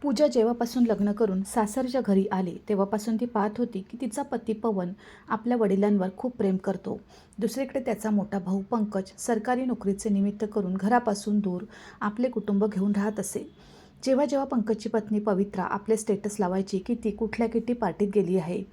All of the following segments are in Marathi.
पूजा जेव्हापासून लग्न करून सासरच्या घरी आली तेव्हापासून ती पाहत होती की तिचा पती पवन आपल्या वडिलांवर खूप प्रेम करतो. दुसरीकडे त्याचा मोठा भाऊ पंकज सरकारी नोकरीचे निमित्त करून घरापासून दूर आपले कुटुंब घेऊन राहत असे. जेव्हा जेव्हा पंकजची पत्नी पवित्रा आपले स्टेटस लावायची की ती कुठल्या किटी पार्टीत गेली आहे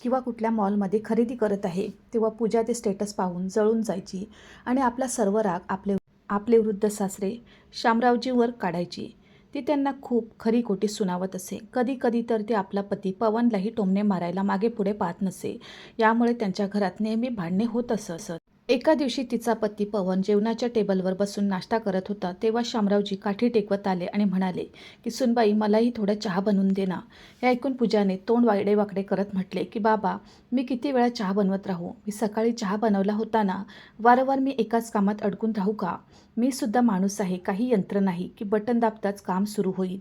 किंवा कुठल्या मॉलमध्ये खरेदी करत आहे, तेव्हा पूजा ते स्टेटस पाहून जळून जायची आणि आपला सर्व राग आपले आपले वृद्ध सासरे शामरावजीवर काढायची. ती त्यांना खूप खरीखोटी सुनावत असे. कधी कधी तर ती आपला पती पवनलाही टोमणे मारायला मागे पुढे पाहत नसे. यामुळे त्यांच्या घरात नेहमी भांडणे होत असत. एका दिवशी तिचा पती पवन जेवणाच्या टेबलवर बसून नाश्ता करत होता तेव्हा शामरावजी काठी टेकवत आले आणि म्हणाले की सुनबाई, मलाही थोडा चहा बनवून दे ना. हे ऐकून पूजाने तोंड वाकडे करत म्हटले की बाबा, मी किती वेळा चहा बनवत राहू? मी सकाळी चहा बनवला होता ना. वारंवार मी एकाच कामात अडकून राहू का? मी सुद्धा माणूस आहे, काही यंत्र नाही की बटन दाबताच काम सुरू होईल.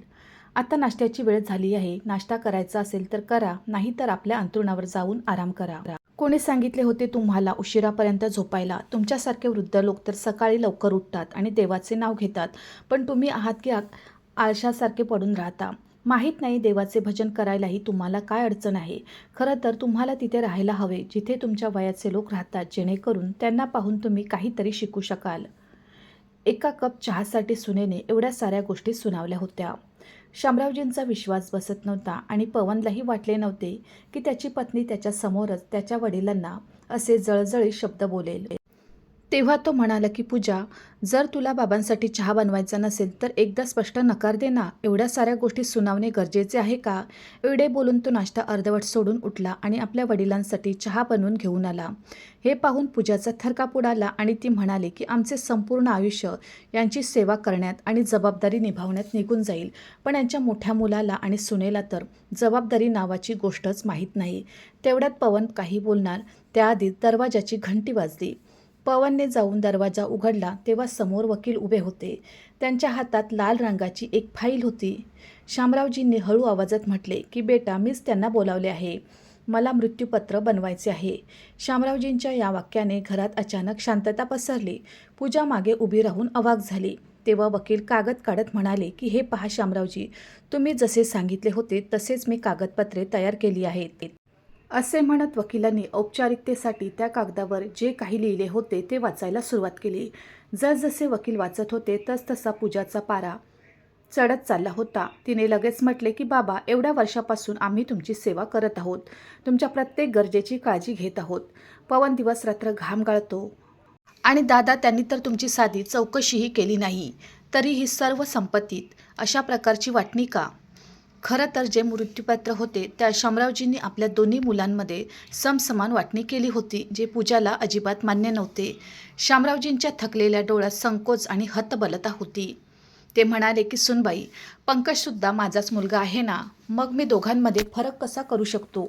आता नाश्त्याची वेळ झाली आहे. नाश्ता करायचा असेल तर करा, नाही तर आपल्या अंथरुणावर जाऊन आराम करा. कोणी सांगितले होते तुम्हाला उशिरापर्यंत झोपायला? तुमच्यासारखे वृद्ध लोक तर सकाळी लवकर उठतात आणि देवाचे नाव घेतात, पण तुम्ही आहात की आळशासारखे पडून राहता. माहीत नाही देवाचे भजन करायलाही तुम्हाला काय अडचण आहे. खरं तर तुम्हाला तिथे राहायला हवे जिथे तुमच्या वयाचे लोक राहतात, जेणेकरून त्यांना पाहून तुम्ही काहीतरी शिकू शकाल. एका कप चहासाठी सुनेने एवढ्या साऱ्या गोष्टी सुनावल्या होत्या. शामरावजींचा विश्वास बसत नव्हता आणि पवनलाही वाटले नव्हते की त्याची पत्नी त्याच्या समोरच त्याच्या वडिलांना असे जळजळीत शब्द बोलेल. तेव्हा तो म्हणाला की पूजा, जर तुला बाबांसाठी चहा बनवायचा नसेल तर एकदा स्पष्ट नकार दे ना. एवढ्या साऱ्या गोष्टी सुनावणे गरजेचे आहे का? एवढे बोलून तो नाश्ता अर्धवट सोडून उठला आणि आपल्या वडिलांसाठी चहा बनवून घेऊन आला. हे पाहून पूजाचा थरकाप उडाला आणि ती म्हणाली की आमचे संपूर्ण आयुष्य यांची सेवा करण्यात आणि जबाबदारी निभावण्यात निघून जाईल, पण यांच्या मोठ्या मुलाला आणि सुनेला तर जबाबदारी नावाची गोष्टच माहीत नाही. तेवढ्यात पवन काही बोलणार त्याआधी दरवाजाची घंटी वाजली. पवनने जाऊन दरवाजा उघडला तेव्हा समोर वकील उभे होते. त्यांच्या हातात लाल रंगाची एक फाईल होती. शामरावजींनी हळू आवाजात म्हटले की बेटा, मीच त्यांना बोलावले आहे. मला मृत्यूपत्र बनवायचे आहे. शामरावजींच्या या वाक्याने घरात अचानक शांतता पसरली. पूजा मागे उभी राहून अवाक झाली. तेव्हा वकील कागद काढत म्हणाले की हे पहा शामरावजी, तुम्ही जसे सांगितले होते तसेच मी कागदपत्रे तयार केली आहेत. असे म्हणत वकिलांनी औपचारिकतेसाठी त्या कागदावर जे काही लिहिले होते ते वाचायला सुरुवात केली. जसजसे वकील वाचत होते तसतसा पूजाचा पारा चढत चालला होता. तिने लगेच म्हटले की बाबा, एवढ्या वर्षापासून आम्ही तुमची सेवा करत आहोत. तुमच्या प्रत्येक गरजेची काळजी घेत आहोत. पवन दिवस रात्र घाम गाळतो आणि दादा, त्यांनी तर तुमची साधी चौकशीही केली नाही, तरी ही सर्व संपत्तीत अशा प्रकारची वाटणी का? खरं तर जे मृत्यूपत्र होते त्या शामरावजींनी आपल्या दोन्ही मुलांमध्ये समसमान वाटणी केली होती, जे पूजाला अजिबात मान्य नव्हते. शामरावजींच्या थकलेल्या डोळ्यात संकोच आणि हतबलता होती. ते म्हणाले की सुनबाई, पंकजसुद्धा माझाच मुलगा आहे ना, मग मी दोघांमध्ये फरक कसा करू शकतो?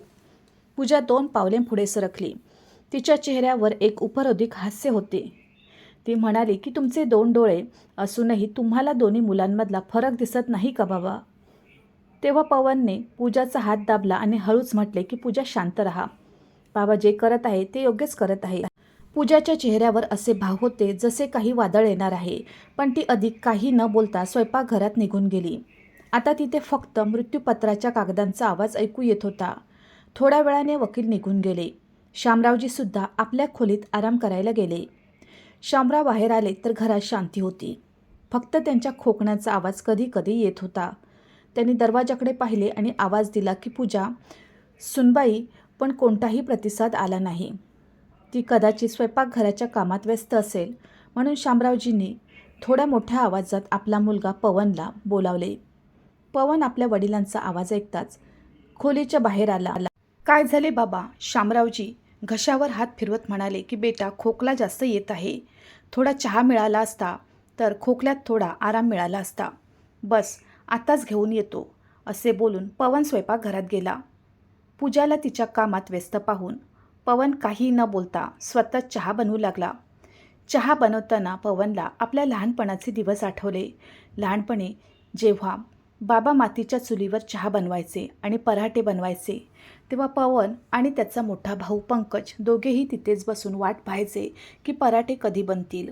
पूजा 2 पावले पुढे सरकली. तिच्या चेहऱ्यावर एक उपरोधिक हास्य होते. ती म्हणाली की तुमचे 2 डोळे असूनही तुम्हाला दोन्ही मुलांमधला फरक दिसत नाही का बाबा? तेव्हा पवनने पूजाचा हात दाबला आणि हळूच म्हटले की पूजा, शांत राहा. बाबा जे करत आहे ते योग्यच करत आहे. पूजाच्या चेहऱ्यावर असे भाव होते जसे काही वादळ येणार आहे, पण ती अधिक काही न बोलता स्वयंपाकघरात निघून गेली. आता तिथे फक्त मृत्यूपत्राच्या कागदांचा आवाज ऐकू येत होता. थोड्या वेळाने वकील निघून गेले. शामरावजी सुद्धा आपल्या खोलीत आराम करायला गेले. शामराव बाहेर आले तर घरात शांती होती. फक्त त्यांच्या खोकण्याचा आवाज कधी कधी येत होता. त्यांनी दरवाजाकडे पाहिले आणि आवाज दिला की पूजा, सुनबाई, पण कोणताही प्रतिसाद आला नाही. ती कदाचित स्वयंपाकघराच्या कामात व्यस्त असेल, म्हणून शामरावजींनी थोड्या मोठ्या आवाजात आपला मुलगा पवनला बोलावले. पवन आपल्या वडिलांचा आवाज ऐकताच खोलीच्या बाहेर आला. काय झाले बाबा? शामरावजी घशावर हात फिरवत म्हणाले की बेटा, खोकला जास्त येत आहे. थोडा चहा मिळाला असता तर खोकल्यात थोडा आराम मिळाला असता. बस आताच घेऊन येतो. असे बोलून पवन स्वयंपाकघरात गेला. पूजाला तिच्या कामात व्यस्त पाहून पवन काही न बोलता स्वतः चहा बनवू लागला. चहा बनवताना पवनला आपल्या लहानपणाचे दिवस आठवले. लहानपणी जेव्हा बाबा मातीच्या चुलीवर चहा बनवायचे आणि पराठे बनवायचे, तेव्हा पवन आणि त्याचा मोठा भाऊ पंकज दोघेही तिथेच बसून वाट पाहायचे की पराठे कधी बनतील.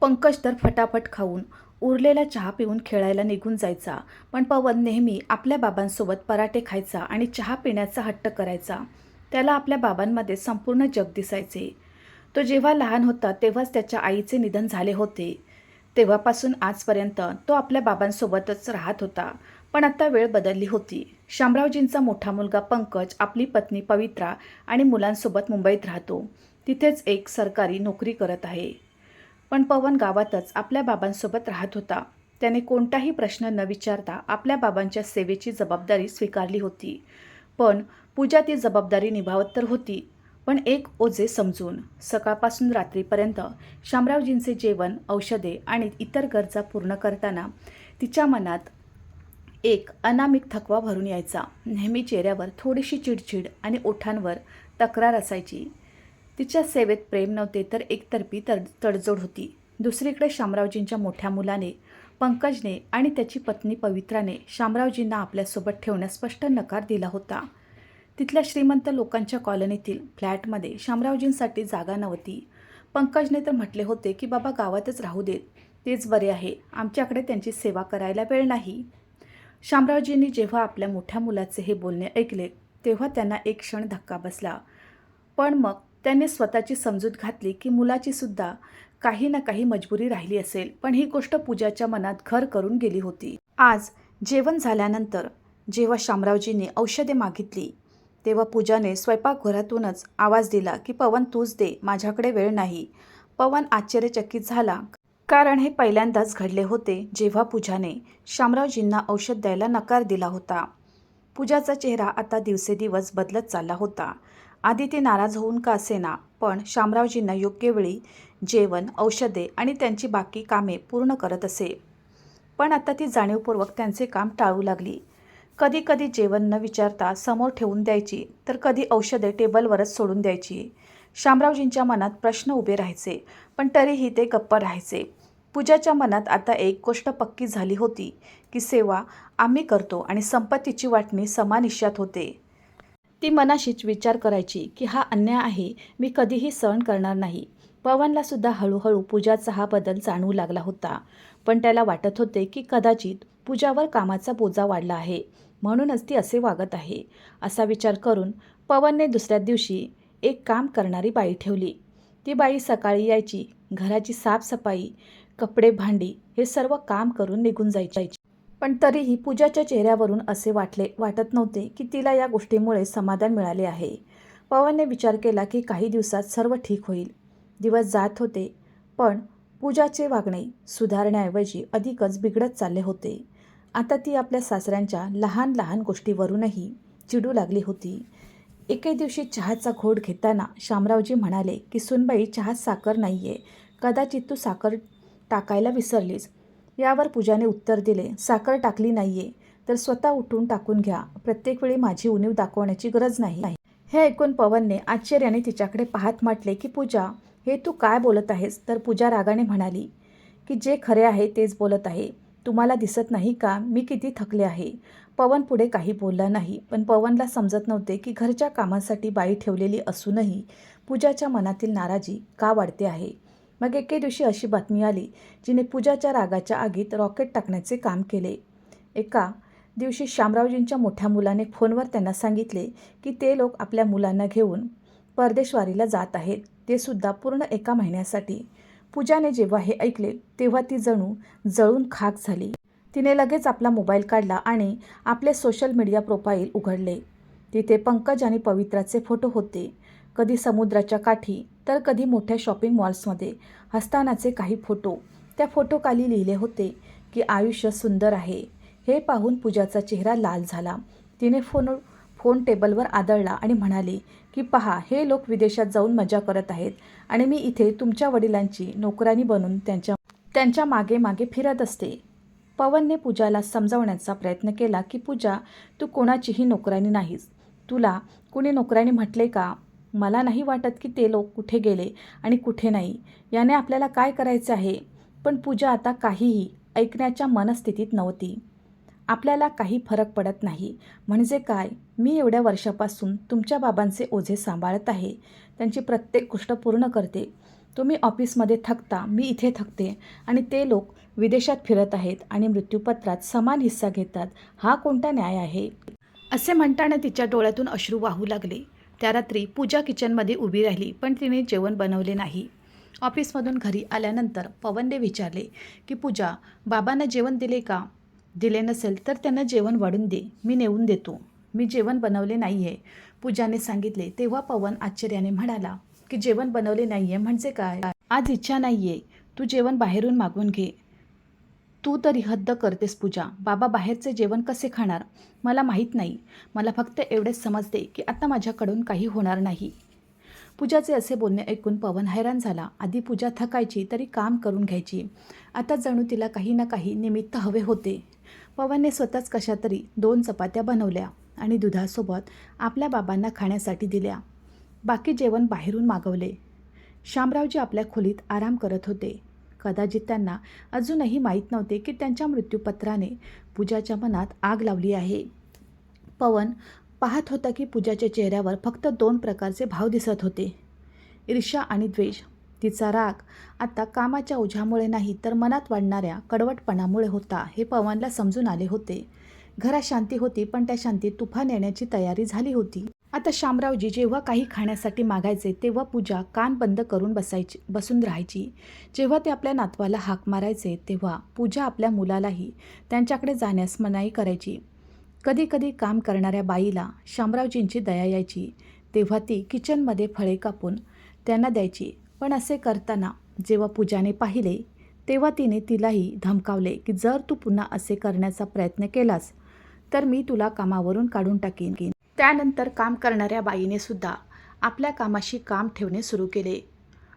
पंकज तर फटाफट खाऊन उरलेला चहा पिऊन खेळायला निघून जायचा. पण पवन नेहमी आपल्या बाबांसोबत पराठे खायचा आणि चहा पिण्याचा हट्ट करायचा. त्याला आपल्या बाबांमध्ये संपूर्ण जग दिसायचे. तो जेव्हा लहान होता तेव्हाच त्याच्या आईचे निधन झाले होते. तेव्हापासून आजपर्यंत तो आपल्या बाबांसोबतच राहत होता. पण आता वेळ बदलली होती. शामरावजींचा मोठा मुलगा पंकज आपली पत्नी पवित्रा आणि मुलांसोबत मुंबईत राहतो. तिथेच एक सरकारी नोकरी करत आहे. पण पवन गावातच आपल्या बाबांसोबत राहत होता. त्याने कोणताही प्रश्न न विचारता आपल्या बाबांच्या सेवेची जबाबदारी स्वीकारली होती. पण पूजा ती जबाबदारी निभावत तर होती, पण एक ओझे समजून. सकाळपासून रात्रीपर्यंत शामरावजींचे जेवण, औषधे आणि इतर गरजा पूर्ण करताना तिच्या मनात एक अनामिक थकवा भरून यायचा. नेहमी चेहऱ्यावर थोडीशी चिडचिड आणि ओठांवर तक्रार असायची. तिच्या सेवेत प्रेम नव्हते तर एकतर्फी तडजोड होती. दुसरीकडे शामरावजींच्या मोठ्या मुलाने पंकजने आणि त्याची पत्नी पवित्राने शामरावजींना आपल्यासोबत ठेवण्यास स्पष्ट नकार दिला होता. तिथल्या श्रीमंत लोकांच्या कॉलनीतील फ्लॅटमध्ये शामरावजींसाठी जागा नव्हती. पंकजने तर म्हटले होते की बाबा गावातच राहू देत, तेच बरे आहे, आमच्याकडे त्यांची सेवा करायला वेळ नाही. शामरावजींनी जेव्हा आपल्या मोठ्या मुलाचे हे बोलणे ऐकले तेव्हा त्यांना एक क्षण धक्का बसला. पण मग त्यांनी स्वतःची समजूत घातली की मुलाची सुद्धा काही ना काही मजबुरी राहिली असेल. पण ही गोष्ट पूजाच्या मनात घर करून गेली होती. आज जेवण झाल्यानंतर जेव्हा शामरावजींनी औषधे मागितली तेव्हा पूजाने स्वयंपाकघरातूनच आवाज दिला की पवन तूच दे, माझ्याकडे वेळ नाही. पवन आश्चर्यचकित झाला, कारण हे पहिल्यांदाच घडले होते जेव्हा पूजाने शामरावजींना औषध द्यायला नकार दिला होता. पूजाचा चेहरा आता दिवसेदिवस बदलत चालला होता. आधी ती नाराज होऊन का असेना, पण शामरावजींना योग्य वेळी जेवण, औषधे आणि त्यांची बाकी कामे पूर्ण करत असे. पण आता ती जाणीवपूर्वक त्यांचे काम टाळू लागली. कधी कधी जेवण न विचारता समोर ठेवून द्यायची, तर कधी औषधे टेबलवरच सोडून द्यायची. शामरावजींच्या मनात प्रश्न उभे राहायचे, पण तरीही ते गप्प राहायचे. पूजाच्या मनात आता एक गोष्ट पक्की झाली होती की सेवा आम्ही करतो आणि संपत्तीची वाटणी समान हिश्श्यात होते. ती मनाशीच विचार करायची की हा अन्याय आहे, मी कधीही सहन करणार नाही. पवनला सुद्धा हळूहळू पूजाचा हा बदल जाणवू लागला होता. पण त्याला वाटत होते की कदाचित पूजावर कामाचा बोजा वाढला आहे, म्हणूनच ती असे वागत आहे. असा विचार करून पवनने दुसऱ्या दिवशी एक काम करणारी बाई ठेवली. ती बाई सकाळी यायची, घराची साफसफाई, कपडे, भांडी हे सर्व काम करून निघून जायची. पण तरीही पूजाच्या चेहऱ्यावरून असे वाटत नव्हते की तिला या गोष्टीमुळे समाधान मिळाले आहे. पवनने विचार केला की काही दिवसात सर्व ठीक होईल. दिवस जात होते, पण पूजाचे वागणे सुधारण्याऐवजी अधिकच बिघडत चालले होते. आता ती आपल्या सासऱ्यांच्या लहान लहान गोष्टीवरूनही चिडू लागली होती. एके दिवशी चहाचा घोट घेताना शामरावजी म्हणाले की सुनबाई, चहात साखर नाहीये, कदाचित तू साखर टाकायला विसरलीस. यावर पूजाने उत्तर दिले, साखर टाकली नाहीये तर स्वतः उठून टाकून घ्या, प्रत्येक वेळी माझी उणीव दाखवण्याची गरज नाही. हे ऐकून पवनने आश्चर्याने तिच्याकडे पाहत म्हटले की पूजा, हे तू काय बोलत आहेस? तर पूजा रागाने म्हणाली की जे खरे आहे तेच बोलत आहे. तुम्हाला दिसत नाही का मी किती थकले आहे? पवन पुढे काही बोलला नाही. पण पवनला समजत नव्हते की घरच्या कामासाठी बाई ठेवलेली असूनही पूजाच्या मनातील नाराजी का वाढते आहे. मग एके दिवशी अशी बातमी आली जिने पूजाच्या रागाच्या आगीत रॉकेट टाकण्याचे काम केले. एका दिवशी शामरावजींच्या मोठ्या मुलाने फोनवर त्यांना सांगितले की ते लोक आपल्या मुलांना घेऊन परदेशवारीला जात आहेत, ते सुद्धा पूर्ण 1 महिन्यासाठी. पूजाने जेव्हा हे ऐकले तेव्हा ती जणू जळून खाक झाली. तिने लगेच आपला मोबाईल काढला आणि आपले सोशल मीडिया प्रोफाईल उघडले. तिथे पंकज आणि पवित्राचे फोटो होते. कधी समुद्राच्या काठी तर कधी मोठ्या शॉपिंग मॉल्समध्ये हसतानाचे काही फोटो. त्या फोटोखाली लिहिले होते की आयुष्य सुंदर आहे. हे पाहून पूजाचा चेहरा लाल झाला. तिने फोन टेबलवर आदळला आणि म्हणाली की पहा, हे लोक विदेशात जाऊन मजा करत आहेत आणि मी इथे तुमच्या वडिलांची नोकरानी बनून त्यांच्या मागे मागे फिरत असते. पवनने पूजाला समजावण्याचा प्रयत्न केला की पूजा, तू कोणाचीही नोकरानी नाहीस. तुला कुणी नोकरानी म्हटले का? मला नाही वाटत की ते लोक कुठे गेले आणि कुठे नाही, याने आपल्याला काय करायचे आहे. पण पूजा आता काहीही ऐकण्याच्या मनस्थितीत नव्हती. आपल्याला काही फरक पडत नाही म्हणजे काय? मी एवढ्या वर्षापासून तुमच्या बाबांचे ओझे सांभाळत आहे, त्यांची प्रत्येक गोष्ट पूर्ण करते. तुम्ही ऑफिसमध्ये थकता, मी इथे थकते आणि ते लोक विदेशात फिरत आहेत आणि मृत्यूपत्रात समान हिस्सा घेतात. हा कोणता न्याय आहे? असे म्हणताना तिच्या डोळ्यातून अश्रू वाहू लागले. त्या रात्री पूजा किचनमध्ये उभी राहिली, पण तिने जेवण बनवले नाही. ऑफिसमधून घरी आल्यानंतर पवनने विचारले की पूजा, बाबांना जेवण दिले का? दिले नसेल तर त्यांना जेवण वाढून दे, मी नेऊन देतो. मी जेवण बनवले नाही आहे, पूजाने सांगितले. तेव्हा पवन आश्चर्याने म्हणाला की जेवण बनवले नाही आहे म्हणजे काय? आज इच्छा नाही आहे, तू जेवण बाहेरून मागून घे. तू तरी हद्द करतेस पूजा. बाबा बाहेरचे जेवण कसे खाणार? मला माहीत नाही. मला फक्त एवढेच समजते की आता माझ्याकडून काही होणार नाही. पूजाचे असे बोलणे ऐकून पवन हैराण झाला. आधी पूजा थकायची तरी काम करून घ्यायची. आता जणू तिला काही ना काही निमित्त हवे होते. पवनने स्वतःच कशा तरी 2 चपात्या बनवल्या आणि दुधासोबत आपल्या बाबांना खाण्यासाठी दिल्या. बाकी जेवण बाहेरून मागवले. शामरावजी आपल्या खोलीत आराम करत होते. कदाचित त्यांना अजूनही माहीत नव्हते की त्यांच्या मृत्यूपत्राने पूजाच्या मनात आग लावली आहे. पवन पाहत होता की पूजाच्या चेहऱ्यावर फक्त 2 प्रकारचे भाव दिसत होते, ईर्ष्या आणि द्वेष. तिचा राग आता कामाच्या ओझ्यामुळे नाही तर मनात वाढणाऱ्या कडवटपणामुळे होता हे पवनला समजून आले होते. घरात शांती होती, पण त्या शांतीत तुफान येण्याची तयारी झाली होती. आता शामरावजी जेव्हा काही खाण्यासाठी मागायचे तेव्हा पूजा कान बंद करून बसून राहायची. जेव्हा ते आपल्या नातवाला हाक मारायचे तेव्हा पूजा आपल्या मुलालाही त्यांच्याकडे जाण्यास मनाई करायची. कधी कधी काम करणाऱ्या बाईला शामरावजींची दया यायची, तेव्हा ती किचनमध्ये फळे कापून त्यांना द्यायची. पण असे करताना जेव्हा पूजाने पाहिले तेव्हा तिने तिलाही धमकावले की जर तू पुन्हा असे करण्याचा प्रयत्न केलास तर मी तुला कामावरून काढून टाकीन. त्यानंतर काम करणाऱ्या बाईने सुद्धा आपल्या कामाशी काम ठेवणे सुरू केले.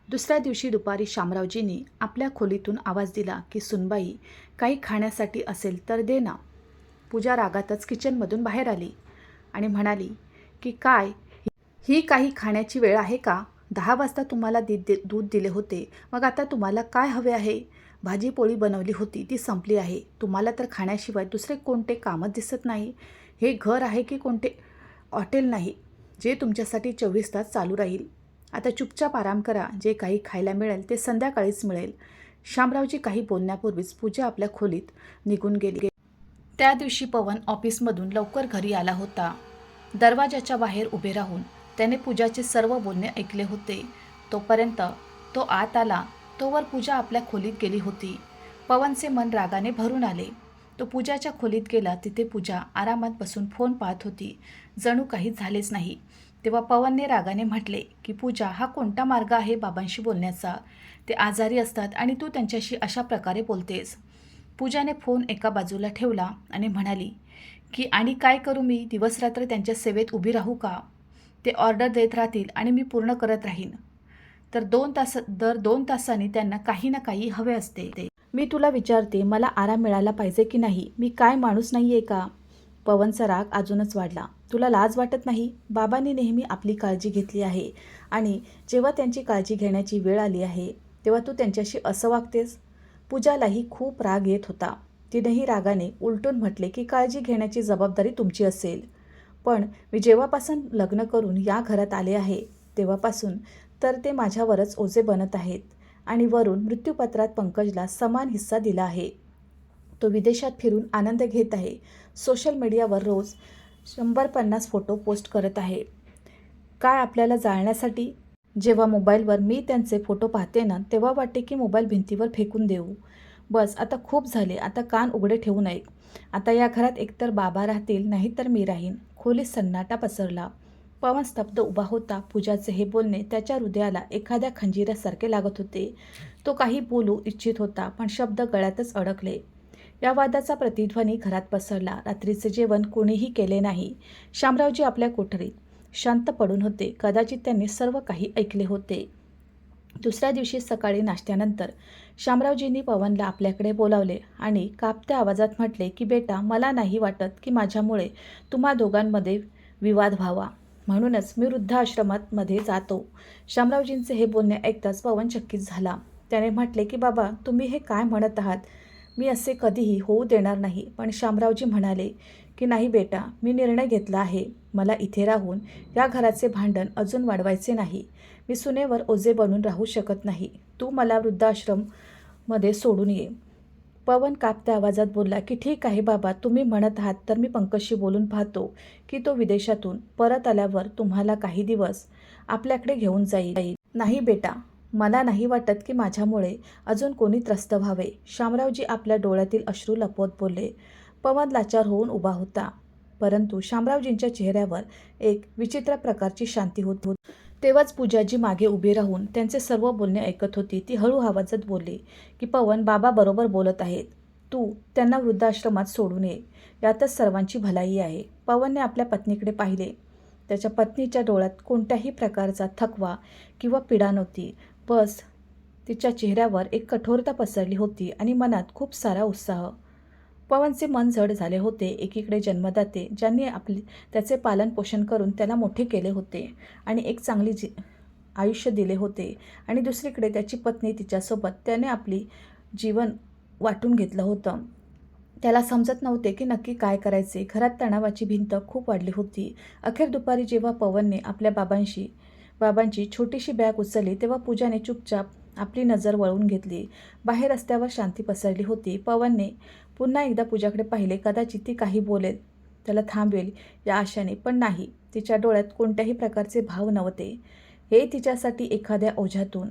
दुसऱ्या दिवशी दुपारी शामरावजींनी आपल्या खोलीतून आवाज दिला की सुनबाई, काही खाण्यासाठी असेल तर दे ना. पूजा रागातच किचनमधून बाहेर आली आणि म्हणाली की काय, ही काही खाण्याची वेळ आहे का? 10 वाजता तुम्हाला दूध दिले होते, मग आता तुम्हाला काय हवे आहे? भाजी पोळी बनवली होती, ती संपली आहे. तुम्हाला तर खाण्याशिवाय दुसरे कोणते कामच दिसत नाही. हे घर आहे की कोणते हॉटेल नाही जे तुमच्यासाठी 24 तास चालू राहील. आता चुपचाप आराम करा. जे काही खायला मिळेल ते संध्याकाळीच मिळेल. शामरावजी काही बोलण्यापूर्वीच पूजा आपल्या खोलीत निघून गेली. त्या दिवशी पवन ऑफिसमधून लवकर घरी आला होता. दरवाजाच्या बाहेर उभे राहून त्याने पूजाचे सर्व बोलणे ऐकले होते. तोपर्यंत तो आत आला तोवर पूजा आपल्या खोलीत गेली होती. पवनचे मन रागाने भरून आले. तो पूजाच्या खोलीत गेला. तिथे पूजा आरामात बसून फोन पाहत होती, जणू काही झालेच नाही. तेव्हा पवनने रागाने म्हटले की पूजा, हा कोणता मार्ग आहे बाबांशी बोलण्याचा? ते आजारी असतात आणि तू त्यांच्याशी अशा प्रकारे बोलतेस. पूजाने फोन एका बाजूला ठेवला आणि म्हणाली की आणि काय करू मी? दिवसरात्र त्यांच्या सेवेत उभी राहू का? ते ऑर्डर देत राहतील आणि मी पूर्ण करत राहीन. तर 2 तासांनी त्यांना काही ना काही हवे असते. मी तुला विचारते, मला आराम मिळाला पाहिजे की नाही? मी काय माणूस नाही आहे का? पवनचा राग अजूनच वाढला. तुला लाज वाटत नाही? बाबांनी नेहमी आपली काळजी घेतली आहे आणि जेव्हा त्यांची काळजी घेण्याची वेळ आली आहे तेव्हा तू त्यांच्याशी असं वागतेस? पूजालाही खूप राग येत होता. तिनेही रागाने उलटून म्हटले की काळजी घेण्याची जबाबदारी तुमची असेल, पण मी जेव्हापासून लग्न करून या घरात आले आहे तेव्हापासून तर ते माझ्यावरच ओझे बनत आहेत आणि वरून मृत्यूपत्रात पंकजला समान हिस्सा दिला आहे. तो विदेशात फिरून आनंद घेत आहे. सोशल मीडियावर रोज 150 फोटो पोस्ट करत आहे. काय आपल्याला जाळण्यासाठी? जेव्हा मोबाईलवर मी त्यांचे फोटो पाहते ना तेव्हा वाटते की मोबाईल भिंतीवर फेकून देऊ. बस आता खूप झाले. आता कान उघडे ठेवून ऐक. आता या घरात एकतर बाबा राहतील नाहीतर मी राहीन. खोलीत सन्नाटा पसरला. पवन स्तब्ध उभा होता. पूजाचे हे बोलणे त्याच्या हृदयाला एखाद्या खंजिरासारखे लागत होते. तो काही बोलू इच्छित होता पण शब्द गळ्यातच अडकले. या वादाचा प्रतिध्वनी घरात पसरला. रात्रीचे जेवण कोणीही केले नाही. शामरावजी आपल्या कोठडीत शांत पडून होते. कदाचित त्यांनी सर्व काही ऐकले होते. दुसऱ्या दिवशी सकाळी नाश्त्यानंतर शामरावजींनी पवनला आपल्याकडे बोलावले आणि कापत्या आवाजात म्हटले की बेटा, मला नाही वाटत की माझ्यामुळे तुम्हा दोघांमध्ये विवाद व्हावा, म्हणूनच मी वृद्धाश्रमात मध्ये जातो. शामरावजींचे हे बोलणे ऐकताच पवन चकित झाला. त्याने म्हटले की बाबा, तुम्ही हे काय म्हणत आहात? मी असे कधीही होऊ देणार नाही. पण शामरावजी म्हणाले की नाही बेटा, मी निर्णय घेतला आहे. मला इथे राहून या घराचे भांडण अजून वाढवायचे नाही. मी सुनेवर ओझे बनून राहू शकत नाही. तू मला वृद्धाश्रममध्ये सोडून ये. पवन कापत्या आवाजात बोलला की ठीक आहे बाबा, तुम्ही म्हणत आहात तर मी पंकजशी बोलून पाहतो की तो विदेशातून परत आल्यावर तुम्हाला काही दिवस आपल्याकडे घेऊन जाईल. नाही बेटा, मला नाही वाटत की माझ्यामुळे अजून कोणी त्रस्त व्हावे. शामरावजी आपल्या डोळ्यातील अश्रू लपवत बोलले. पवन लाचार होऊन उभा होता, परंतु शामरावजींच्या चेहऱ्यावर एक विचित्र प्रकारची शांती होती. तेव्हाच पूजाजी मागे उभी राहून त्यांचे सर्व बोलणे ऐकत होती. ती हळू आवाजात बोलली की पवन, बाबा बरोबर बोलत आहेत. तू त्यांना वृद्धाश्रमात सोडून ये, यातच सर्वांची भलाई आहे. पवनने आपल्या पत्नीकडे पाहिले. त्याच्या पत्नीच्या डोळ्यात कोणत्याही प्रकारचा थकवा किंवा पीडा नव्हती. बस तिच्या चेहऱ्यावर एक कठोरता पसरली होती आणि मनात खूप सारा उत्साह. पवनचे मन जड झाले होते. एकीकडे जन्मदाते ज्यांनी त्याचे पालन पोषण करून त्याला मोठे केले होते आणि एक चांगली आयुष्य दिले होते, आणि दुसरीकडे त्याची पत्नी, तिच्यासोबत त्याने आपली जीवन वाटून घेतलं होतं. त्याला समजत नव्हते की नक्की काय करायचे. घरात तणावाची भिंत खूप वाढली होती. अखेर दुपारी जेव्हा पवनने आपल्या बाबांची छोटीशी बॅग उचलली तेव्हा पूजाने चुपचाप आपली नजर वळवून घेतली. बाहेर रस्त्यावर शांती पसरली होती. पवनने पुन्हा एकदा पूजाकडे पाहिले. कदाचित ती काही बोलेल, त्याला थांबवेल या आशेने, पण नाही. तिच्या डोळ्यात कोणत्याही प्रकारचे भाव नव्हते. हे तिच्यासाठी एखाद्या ओझ्यातून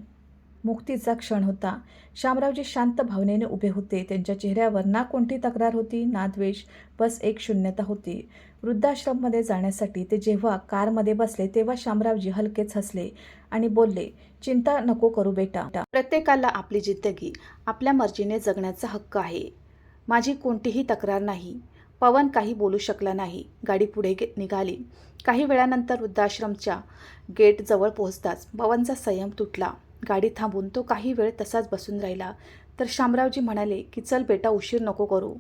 मुक्तीचा क्षण होता. शामरावजी शांत भावनेने उभे होते. त्यांच्या चेहऱ्यावर ना कोणती तक्रार होती ना द्वेष, बस एक शून्यता होती. वृद्धाश्रममध्ये जाण्यासाठी ते जेव्हा कारमध्ये बसले तेव्हा शामरावजी हलकेच हसले आणि बोलले, चिंता नको करू बेटा. प्रत्येकाला आपली जिंदगी आपल्या मर्जीने जगण्याचा हक्क आहे. माझी कोणतीही तक्रार नाही. पवन काही बोलू शकला नाही. गाडी पुढे निघाली. काही वेळानंतर वृद्धाश्रमच्या गेटजवळ पोहोचताच पवनचा संयम तुटला. गाडी थांबून तो काही वेळ तसाच बसून राहिला. तर शामरावजी म्हणाले की चल बेटा, उशीर नको करू.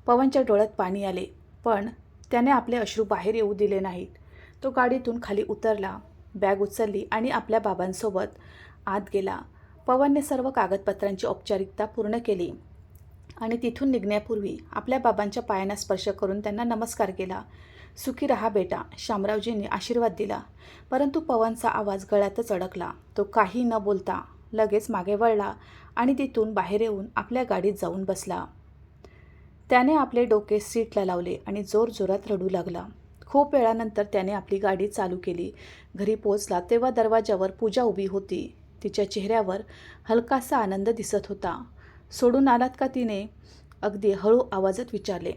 पवनच्या डोळ्यात पाणी आले, पण त्याने आपले अश्रू बाहेर येऊ दिले नाहीत. तो गाडीतून खाली उतरला, बॅग उचलली आणि आपल्या बाबांसोबत आत गेला. पवनने सर्व कागदपत्रांची औपचारिकता पूर्ण केली आणि तिथून निघण्यापूर्वी आपल्या बाबांच्या पायांना स्पर्श करून त्यांना नमस्कार केला. सुखी रहा बेटा, शामरावजींनी आशीर्वाद दिला. परंतु पवनचा आवाज गळ्यातच अडकला. तो काही न बोलता लगेच मागे वळला आणि तिथून बाहेर येऊन आपल्या गाडीत जाऊन बसला. त्याने आपले डोके सीटला लावले आणि जोरजोरात रडू लागला. खूप वेळानंतर त्याने आपली गाडी चालू केली. घरी पोहोचला तेव्हा दरवाजावर पूजा उभी होती. तिच्या चेहऱ्यावर हलकासा आनंद दिसत होता. सोडून आलात का, तिने अगदी हळू आवाजात विचारले.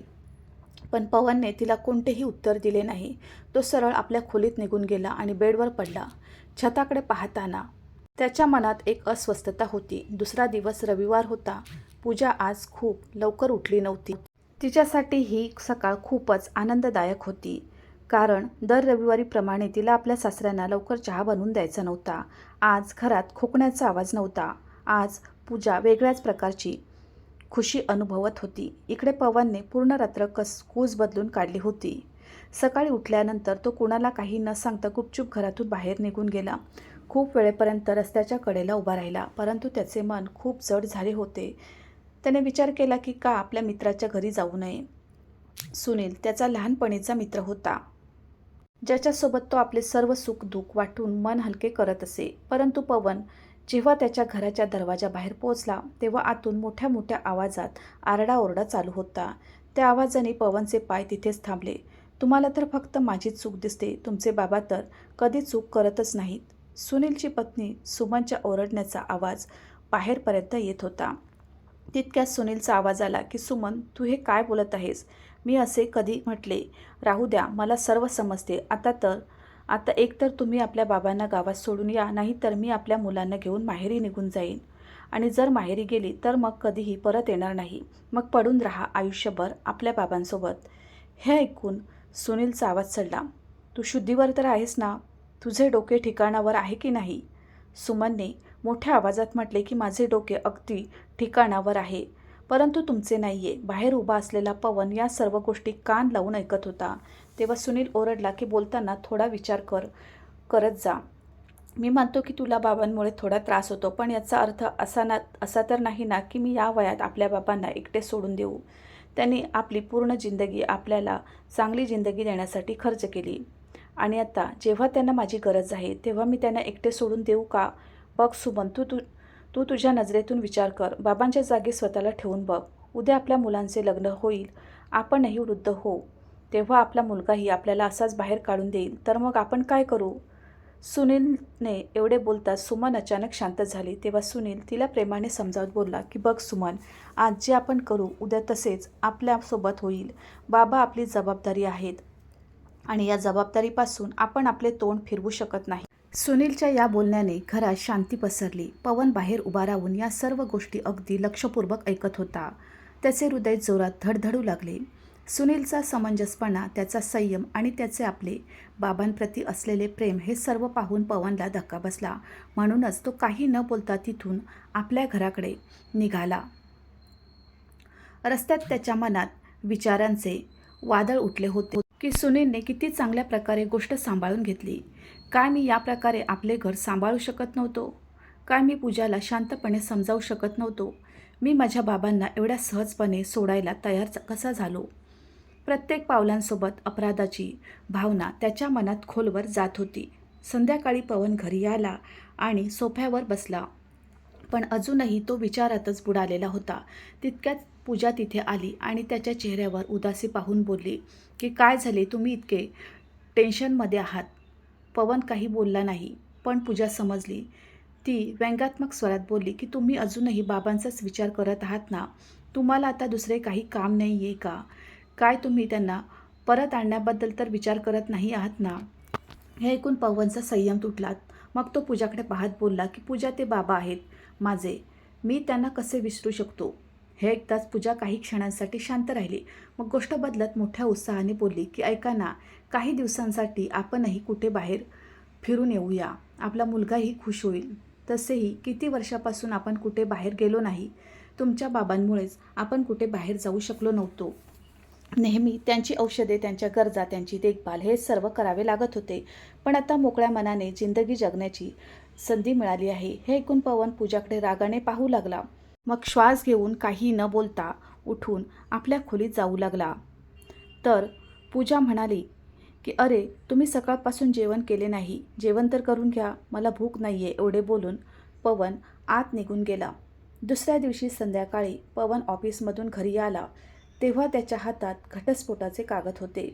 पण पवनने तिला कोणतेही उत्तर दिले नाही. तो सरळ आपल्या खोलीत निघून गेला आणि बेडवर पडला. छताकडे पाहताना त्याच्या मनात एक अस्वस्थता होती. दुसरा दिवस रविवार होता. पूजा आज खूप लवकर उठली नव्हती. तिच्यासाठी ही सकाळ खूपच आनंददायक होती, कारण दर रविवारीप्रमाणे तिला आपल्या सासऱ्यांना लवकर चहा बनवून द्यायचा नव्हता. आज घरात खोकण्याचा आवाज नव्हता. आज पूजा वेगळ्याच प्रकारची खुशी अनुभवत होती. इकडे पवनने पूर्ण रात्र कूस बदलून काढली होती. सकाळी उठल्यानंतर तो कुणाला काही न सांगता गुपचूप घरातून बाहेर निघून गेला. खूप वेळेपर्यंत रस्त्याच्या कडेला उभा राहिला, परंतु त्याचे मन खूप जड झाले होते. त्याने विचार केला की का आपल्या मित्राच्या घरी जाऊ नये. सुनील त्याचा लहानपणीचा मित्र होता, ज्याच्यासोबत तो आपले सर्व सुख दुःख वाटून मन हलके करत असे. परंतु पवन जेव्हा त्याच्या घराच्या दरवाजाबाहेर पोहोचला तेव्हा आतून मोठ्या मोठ्या आवाजात आरडाओरडा चालू होता. त्या आवाजाने पवनचे पाय तिथेच थांबले. तुम्हाला तर फक्त माझीच चूक दिसते, तुमचे बाबा तर कधी चूक करतच नाहीत. सुनीलची पत्नी सुमनच्या ओरडण्याचा आवाज बाहेरपर्यंत येत होता. तितक्यात सुनीलचा आवाज आला की सुमन, तू हे काय बोलत आहेस? मी असे कधी म्हटले? राहू द्या, मला सर्व समजते. आता एकतर तुम्ही आपल्या बाबांना गावात सोडून या, नाहीतर मी आपल्या मुलांना घेऊन माहेरी निघून जाईन, आणि जर माहेरी गेली तर मग कधीही परत येणार नाही. मग पडून राहा आयुष्यभर आपल्या बाबांसोबत. हे ऐकून सुनीलचा आवाज चढला. तू शुद्धीवर तर आहेस ना? तुझे डोके ठिकाणावर आहे की नाही? सुमनने मोठ्या आवाजात म्हटले की माझे डोके अगदी ठिकाणावर आहे, परंतु तुमचे नाहीये. बाहेर उभा असलेला पवन या सर्व गोष्टी कान लावून ऐकत होता. तेव्हा सुनील ओरडला की बोलताना थोडा विचार करत जा. मी मानतो की तुला बाबांमुळे थोडा त्रास होतो, पण याचा अर्थ असा तर नाही ना की मी या वयात आपल्या बाबांना एकटे सोडून देऊ. त्यांनी आपली पूर्ण जिंदगी आपल्याला चांगली जिंदगी देण्यासाठी खर्च केली, आणि आता जेव्हा त्यांना माझी गरज आहे तेव्हा मी त्यांना एकटे सोडून देऊ का? बघ सुमन, तू तुझ्या नजरेतून विचार कर. बाबांच्या जागी स्वतःला ठेवून बघ. उद्या आपल्या मुलांचे लग्न होईल, आपणही वृद्ध होऊ, तेव्हा आपला मुलगाही आपल्याला असाच बाहेर काढून देईल, तर मग आपण काय करू? सुनीलने एवढे बोलताच सुमन अचानक शांत झाली. तेव्हा सुनील तिला प्रेमाने समजावत बोलला की बघ सुमन, आज जे आपण करू उद्या तसेच आपल्यासोबत होईल. बाबा आपली जबाबदारी आहेत आणि या जबाबदारीपासून आपण आपले तोंड फिरवू शकत नाही. सुनीलच्या या बोलण्याने घरात शांती पसरली. पवन बाहेर उभा राहून या सर्व गोष्टी अगदी लक्षपूर्वक ऐकत होता. त्याचे हृदय जोरात धडधडू लागले. सुनीलचा समंजसपणा, त्याचा संयम आणि त्याचे आपले बाबांप्रती असलेले प्रेम हे सर्व पाहून पवनला धक्का बसला. म्हणूनच तो काही न बोलता तिथून आपल्या घराकडे निघाला. रस्त्यात त्याच्या मनात विचारांचे वादळ उठले होते की सुनीलने किती चांगल्या प्रकारे गोष्ट सांभाळून घेतली. काय मी या प्रकारे आपले घर सांभाळू शकत नव्हतो? काय मी पूजाला शांतपणे समजावू शकत नव्हतो? मी माझ्या बाबांना एवढ्या सहजपणे सोडायला तयार कसा झालो? प्रत्येक पावलांसोबत अपराधाची भावना त्याच्या मनात खोलवर जात होती. संध्याकाळी पवन घरी आला आणि सोफ्यावर बसला, पण अजूनही तो विचारातच बुडालेला होता. तितक्यात पूजा तिथे आली आणि त्याच्या चेहऱ्यावर उदासी पाहून बोलली की काय झाले, तुम्ही इतके टेन्शनमध्ये आहात? पवन काही बोलला नाही, पण पूजा समजली. ती व्यंगात्मक स्वरात बोलली की तुम्ही अजूनही बाबांचाच विचार करत आहात ना? तुम्हाला आता दुसरे काही काम नाही आहे का? काय तुम्ही त्यांना परत आणण्याबद्दल तर विचार करत नाही आहात ना? हे ऐकून पवनचा संयम तुटला. मग तो पूजाकडे पाहत बोलला की पूजा, ते बाबा आहेत माझे, मी त्यांना कसे विसरू शकतो? हे ऐकताच पूजा काही क्षणांसाठी शांत राहिली. मग गोष्ट बदलत मोठ्या उत्साहाने बोलली की ऐका ना, काही दिवसांसाठी आपणही कुठे बाहेर फिरून येऊया. आपला मुलगाही खुश होईल. तसेही किती वर्षापासून आपण कुठे बाहेर गेलो नाही. तुमच्या बाबांमुळेच आपण कुठे बाहेर जाऊ शकलो नव्हतो. नेहमी त्यांची औषधे, त्यांच्या गरजा, त्यांची देखभाल हे सर्व करावे लागत होते. पण आता मोकळ्या मनाने जिंदगी जगण्याची संधी मिळाली आहे. हे ऐकून पवन पूजाकडे रागाने पाहू लागला. मग श्वास घेऊन काही न बोलता उठून आपल्या खोलीत जाऊ लागला. तर पूजा म्हणाली की अरे, तुम्ही सकाळपासून जेवण केले नाही, जेवण तर करून घ्या, मला भूक नाही आहे. एवढे बोलून पवन आत निघून गेला. दुसऱ्या दिवशी संध्याकाळी पवन ऑफिसमधून घरी आला तेव्हा त्याच्या हातात घटस्फोटाचे कागद होते.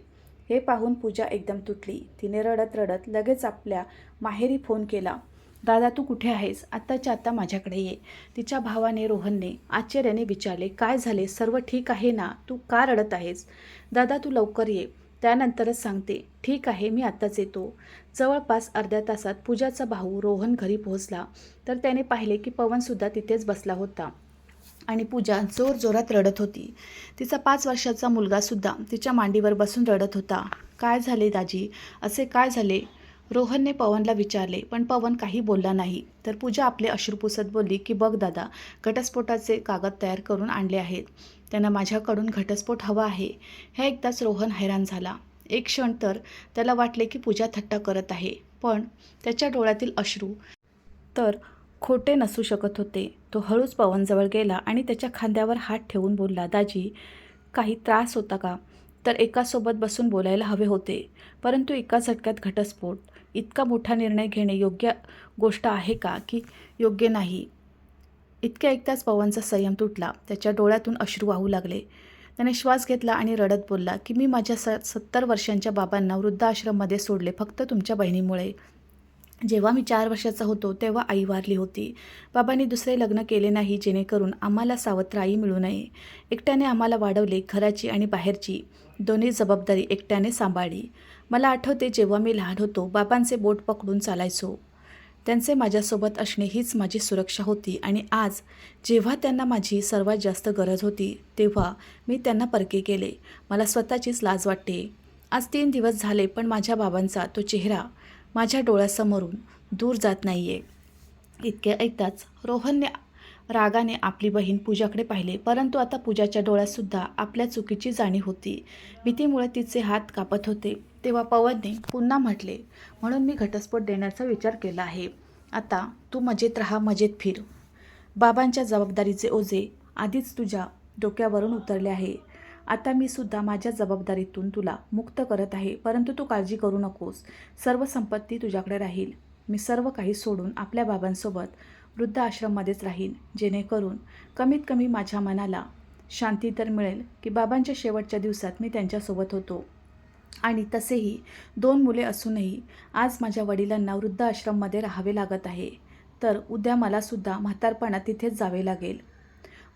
हे पाहून पूजा एकदम तुटली. तिने रडत रडत लगेच आपल्या माहेरी फोन केला. दादा, तू कुठे आहेस? आत्ताच्या आत्ता माझ्याकडे ये. तिच्या भावाने रोहनने आश्चर्याने विचारले, काय झाले? सर्व ठीक आहे ना? तू का रडत आहेस? दादा, तू लवकर ये, त्यानंतरच सांगते. ठीक आहे, मी आत्ताच येतो. जवळपास अर्ध्या तासात पूजाचा भाऊ रोहन घरी पोहोचला तर त्याने पाहिले की पवनसुद्धा तिथेच बसला होता आणि पूजा जोरजोरात रडत होती. तिचा 5 वर्षाचा मुलगासुद्धा तिच्या मांडीवर बसून रडत होता. काय झाले दाजी? असे काय झाले? रोहनने पवनला विचारले, पण पवन काही बोलला नाही. तर पूजा आपले अश्रू पुसत बोलली की बघ दादा, घटस्फोटाचे कागद तयार करून आणले आहेत. त्यांना माझ्याकडून घटस्फोट हवा आहे. हे ऐकताच रोहन हैराण झाला. एक क्षण तर त्याला वाटले की पूजा थट्टा करत आहे, पण त्याच्या डोळ्यातील अश्रू तर खोटे नसू शकत होते. तो हळूच पवनजवळ गेला आणि त्याच्या खांद्यावर हात ठेवून बोलला, दाजी, काही त्रास होता का? तर एकासोबत बसून बोलायला हवे होते, परंतु एका झटक्यात घटस्फोट. इतका मोठा निर्णय घेणे योग्य गोष्ट आहे का की योग्य नाही? इतक्या ऐकताच पवनचा संयम तुटला. त्याच्या डोळ्यातून अश्रू वाहू लागले. त्याने श्वास घेतला आणि रडत बोलला की मी माझ्या 70 वर्षांच्या बाबांना वृद्धाश्रममध्ये सोडले फक्त तुमच्या बहिणीमुळे. जेव्हा मी 4 वर्षाचा होतो तेव्हा आई वारली होती. बाबांनी दुसरे लग्न केले नाही जेणेकरून आम्हाला सावत्र आई मिळू नये. एकट्याने आम्हाला वाढवले. घराची आणि बाहेरची दोन्ही जबाबदारी एकट्याने सांभाळली. मला आठवते जेव्हा मी लहान होतो, बाबांचे बोट पकडून चालायचो. त्यांचे माझ्यासोबत असणे हीच माझी सुरक्षा होती आणि आज जेव्हा त्यांना माझी सर्वात जास्त गरज होती तेव्हा मी त्यांना परके केले. मला स्वतःचीच लाज वाटते. आज 3 दिवस झाले पण माझ्या बाबांचा तो चेहरा माझ्या डोळ्यासमोरून दूर जात नाही आहे. इतके ऐकताच रोहनने रागाने आपली बहीण पूजाकडे पाहिले, परंतु आता पूजाच्या डोळ्यातसुद्धा आपल्या चुकीची जाणीव होती. भीतीमुळे तिचे हात कापत होते. तेव्हा पवनने पुन्हा म्हटले, म्हणून मी घटस्फोट देण्याचा विचार केला आहे. आता तू मजेत राहा, मजेत फिर. बाबांच्या जबाबदारीचे ओझे आधीच तुझ्या डोक्यावरून उतरले आहे. आता मी सुद्धा माझ्या जबाबदारीतून तुला मुक्त करत आहे, परंतु तू काळजी करू नकोस. सर्व संपत्ती तुझ्याकडे राहील. मी सर्व काही सोडून आपल्या बाबांसोबत वृद्धाश्रममध्येच राहीन, जेणेकरून कमीत कमी माझ्या मनाला शांती तर मिळेल की बाबांच्या शेवटच्या दिवसात मी त्यांच्यासोबत होतो. आणि तसेही 2 मुले असूनही आज माझ्या वडिलांना वृद्धाश्रममध्ये राहावे लागत आहे, तर उद्या मला सुद्धा म्हातारपणात तिथेच जावे लागेल.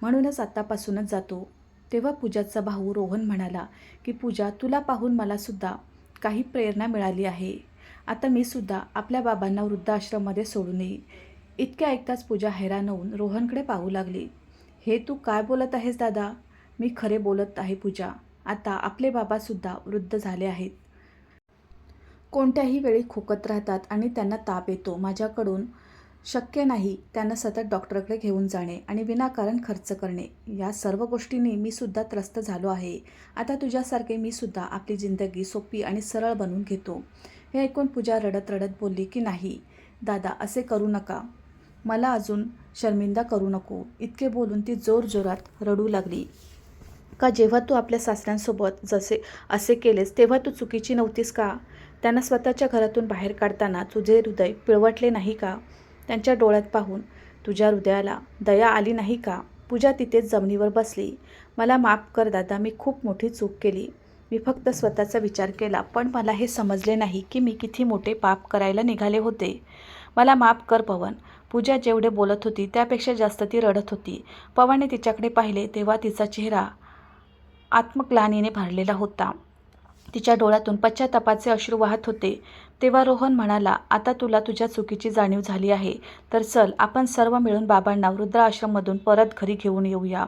म्हणूनच आत्तापासूनच जातो. तेव्हा पूजाचा भाऊ रोहन म्हणाला की पूजा, तुला पाहून मला सुद्धा काही प्रेरणा मिळाली आहे. आता मी सुद्धा आपल्या बाबांना वृद्धाश्रममध्ये सोडून येईन. इतक्या ऐकताच पूजा हैराण होऊन रोहनकडे पाहू लागली. हे तू काय बोलत आहेस दादा? मी खरे बोलत आहे पूजा. आता आपले बाबासुद्धा वृद्ध झाले आहेत. कोणत्याही वेळी खोकत राहतात आणि त्यांना ताप येतो. माझ्याकडून शक्य नाही त्यांना सतत डॉक्टरकडे घेऊन जाणे आणि विनाकारण खर्च करणे. या सर्व गोष्टींनी मी सुद्धा त्रस्त झालो आहे. आता तुझ्यासारखे मी सुद्धा आपली जिंदगी सोपी आणि सरळ बनवून घेतो. हे ऐकून पूजा रडत रडत बोलली की नाही दादा, असे करू नका. मला अजून शर्मिंदा करू नको. इतके बोलून ती जोरजोरात रडू लागली. का जेव्हा तू आपल्या सासऱ्यांसोबत असे केलेस तेव्हा तू चुकीची नव्हतीस का? त्यांना स्वतःच्या घरातून बाहेर काढताना तुझे हृदय पिळवटले नाही का? त्यांच्या डोळ्यात पाहून तुझ्या हृदयाला दया आली नाही का? पूजा तिथेच जमिनीवर बसली. मला माफ कर दादा, मी खूप मोठी चूक केली. मी फक्त स्वतःचा विचार केला, पण मला हे समजले नाही की मी किती मोठे पाप करायला निघाले होते. मला माफ कर पवन. पूजा जेवढे बोलत होती त्यापेक्षा जास्त ती रडत होती. पवनने तिच्याकडे पाहिले तेव्हा तिचा चेहरा आत्मग्लानीने भरलेला होता. तिच्या डोळ्यातून पश्चातापाचे अश्रू वाहत होते. तेव्हा रोहन म्हणाला, आता तुला तुझ्या चुकीची जाणीव झाली आहे, तर चल आपण सर्व मिळून बाबांना वृद्धाश्रममधून परत घरी घेऊन येऊया.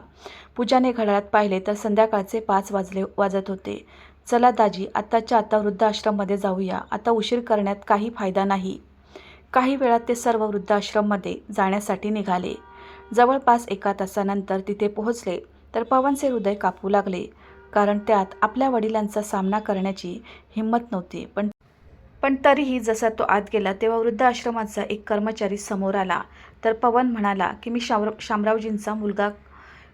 पूजाने घड्याळात पाहिले तर संध्याकाळचे 5 वाजत होते. चला दाजी, आत्ताच्या आता वृद्धाश्रममध्ये जाऊया. आता उशीर करण्यात काही फायदा नाही. काही वेळात ते सर्व वृद्धाश्रममध्ये जाण्यासाठी निघाले. जवळपास 1 तासानंतर तिथे पोहोचले तर पवनचे हृदय कापू लागले, कारण त्यात आपल्या वडिलांचा सामना करण्याची हिंमत नव्हती. पण तरीही जसा तो आत गेला तेव्हा वृद्धाश्रमाचा एक कर्मचारी समोर आला. तर पवन म्हणाला की मी शामरावजींचा मुलगा.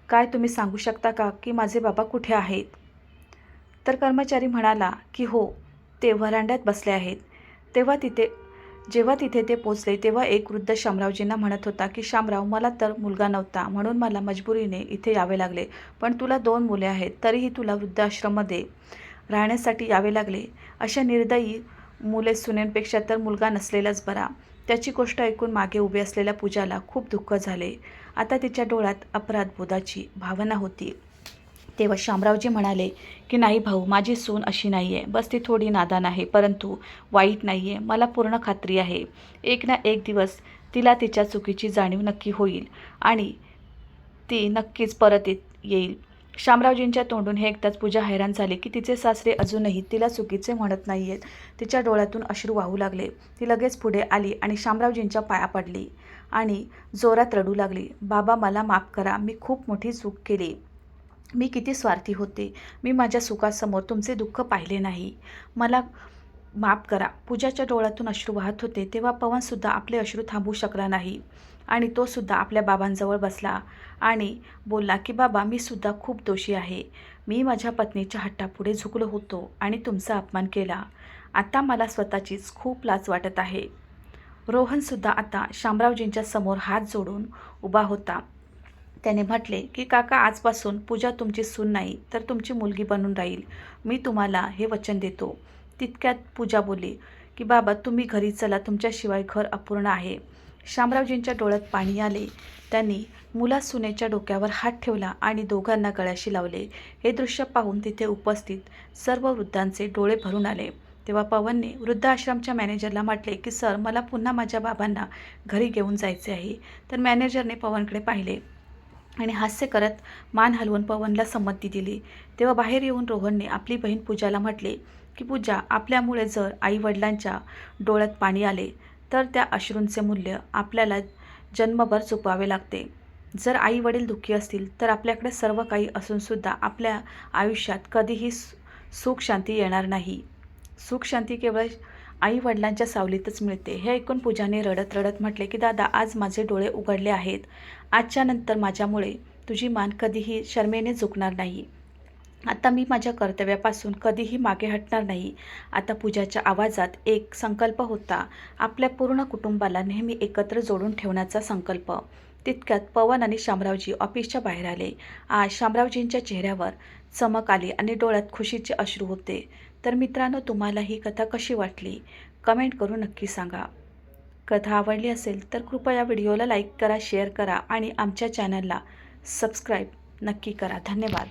काय तुम्ही सांगू शकता का की माझे बाबा कुठे आहेत? तर कर्मचारी म्हणाला की हो, ते व्हरांड्यात बसले आहेत. जेव्हा तिथे ते पोचले तेव्हा एक वृद्ध शामरावजींना म्हणत होता की शामराव, मला तर मुलगा नव्हता, म्हणून मला मजबुरीने इथे यावे लागले. पण तुला 2 मुले आहेत, तरीही तुला वृद्धाश्रममध्ये राहण्यासाठी यावे लागले. अशा निर्दयी मुले सुनेंपेक्षा तर मुलगा नसलेलाच बरा. त्याची गोष्ट ऐकून मागे उभे असलेल्या पूजाला खूप दुःख झाले. आता तिच्या डोळ्यात अपराधबोधाची भावना होती. तेव्हा शामरावजी म्हणाले की नाही भाऊ, माझी सून अशी नाही आहे. बस ती थोडी नादान आहे, परंतु वाईट नाही आहे. मला पूर्ण खात्री आहे एक ना एक दिवस तिला तिच्या चुकीची जाणीव नक्की होईल आणि ती नक्कीच परत येईल. शामरावजींच्या तोंडून हे ऐकताच पूजा हैराण झाली की तिचे सासरे अजूनही तिला चुकीचे म्हणत नाही आहेत. तिच्या डोळ्यातून अश्रू वाहू लागले. ती लगेच पुढे आली आणि शामरावजींच्या पाया पडली आणि जोरात रडू लागली. बाबा, मला माफ करा. मी खूप मोठी चूक केली. मी किती स्वार्थी होते. मी माझ्या सुखासमोर तुमचे दुःख पाहिले नाही. मला माफ करा. पूजाच्या डोळ्यातून अश्रू वाहत होते. तेव्हा पवनसुद्धा आपले अश्रू थांबवू शकला नाही आणि तो सुद्धा आपल्या बाबांजवळ बसला आणि बोलला की बाबा, मी सुद्धा खूप दोषी आहे. मी माझ्या पत्नीच्या हट्टापुढे झुकलो होतो आणि तुमचा अपमान केला. आता मला स्वतःचीच खूप लाज वाटत आहे. रोहनसुद्धा आता शामरावजींच्या समोर हात जोडून उभा होता. त्याने म्हटले की काका, आजपासून पूजा तुमची सून नाही तर तुमची मुलगी बनून राहील. मी तुम्हाला हे वचन देतो. तितक्यात पूजा बोलली की बाबा, तुम्ही घरी चला, तुमच्याशिवाय घर अपूर्ण आहे. शामरावजींच्या डोळ्यात पाणी आले. त्यांनी मुला सुनेच्या डोक्यावर हात ठेवला आणि दोघांना गळ्याशी लावले. हे दृश्य पाहून तिथे उपस्थित सर्व वृद्धांचे डोळे भरून आले. तेव्हा पवनने वृद्धाश्रमच्या मॅनेजरला म्हटले की सर, मला पुन्हा माझ्या बाबांना घरी घेऊन जायचे आहे. तर मॅनेजरने पवनकडे पाहिले आणि हास्य करत मान हलवून पवनला संमती दिली. तेव्हा बाहेर येऊन रोहनने आपली बहीण पूजाला म्हटले की पूजा, आपल्यामुळे जर आईवडिलांच्या डोळ्यात पाणी आले तर त्या अश्रूंचे मूल्य आपल्याला जन्मभर चुकवावे लागते. जर आई वडील दुःखी असतील तर आपल्याकडे सर्व काही असूनसुद्धा आपल्या आयुष्यात कधीही सुख शांती येणार नाही. सुख शांती केवळ आई वडिलांच्या सावलीतच मिळते. हे ऐकून पूजाने रडत रडत म्हटले की दादा, आज माझे डोळे उघडले आहेत. आजच्या नंतर माझ्यामुळे तुझी मान कधीही शरमेने झुकणार नाही. आता मी माझ्या कर्तव्यापासून कधीही मागे हटणार नाही. आता पूजाच्या आवाजात एक संकल्प होता, आपल्या पूर्ण कुटुंबाला नेहमी एकत्र जोडून ठेवण्याचा संकल्प. तितक्यात पवन आणि शामरावजी ऑफिसच्या बाहेर आले. आज शामरावजींच्या चेहऱ्यावर चमक आली आणि डोळ्यात खुशीचे अश्रू होते. तर मित्रांनो, तुम्हाला ही कथा कशी वाटली कमेंट करून नक्की सांगा. कथा आवडली असेल तर कृपया व्हिडिओला लाईक करा, शेअर करा आणि आमच्या चॅनलला सबस्क्राईब नक्की करा. धन्यवाद.